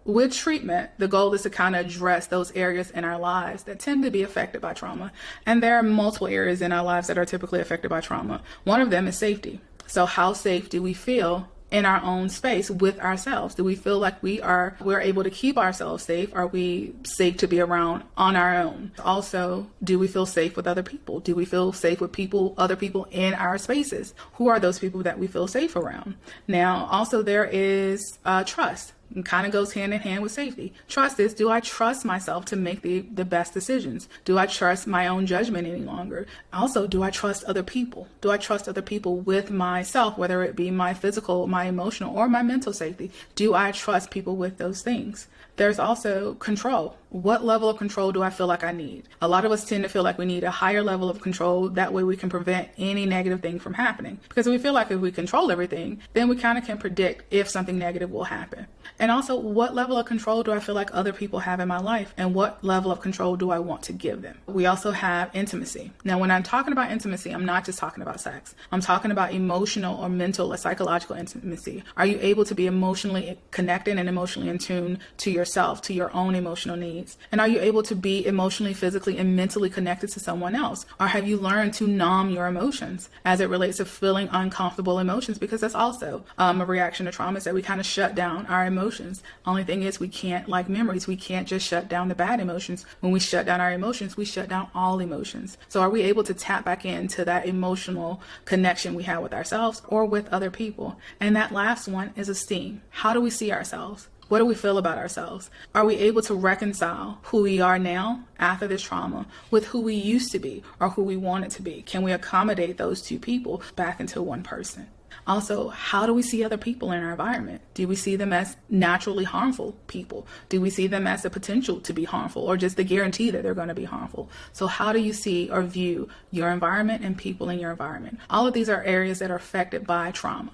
with treatment, the goal is to kind of address those areas in our lives that tend to be affected by trauma. And there are multiple areas in our lives that are typically affected by trauma. One of them is safety. So how safe do we feel in our own space with ourselves? Do we feel like we're able to keep ourselves safe? Are we safe to be around on our own? Also, do we feel safe with other people? Do we feel safe with other people in our spaces? Who are those people that we feel safe around? Now, also there is trust. It kind of goes hand in hand with safety. Trust is, do I trust myself to make the best decisions? Do I trust my own judgment any longer? Also, do I trust other people? Do I trust other people with myself, whether it be my physical, my emotional, or my mental safety? Do I trust people with those things? There's also control. What level of control do I feel like I need? A lot of us tend to feel like we need a higher level of control. That way we can prevent any negative thing from happening. Because we feel like if we control everything, then we kind of can predict if something negative will happen. And also, what level of control do I feel like other people have in my life? And what level of control do I want to give them? We also have intimacy. Now, when I'm talking about intimacy, I'm not just talking about sex. I'm talking about emotional or mental or psychological intimacy. Are you able to be emotionally connected and emotionally in tune to yourself, to your own emotional needs? And are you able to be emotionally, physically, and mentally connected to someone else? Or have you learned to numb your emotions as it relates to feeling uncomfortable emotions? Because that's also a reaction to trauma, is that we kind of shut down our emotions. Only thing is, we can't, like memories, we can't just shut down the bad emotions. When we shut down our emotions, we shut down all emotions. So are we able to tap back into that emotional connection we have with ourselves or with other people? And that last one is esteem. How do we see ourselves? What do we feel about ourselves? Are we able to reconcile who we are now after this trauma with who we used to be or who we wanted to be? Can we accommodate those two people back into one person? Also, how do we see other people in our environment? Do we see them as naturally harmful people? Do we see them as the potential to be harmful or just the guarantee that they're going to be harmful? So how do you see or view your environment and people in your environment? All of these are areas that are affected by trauma.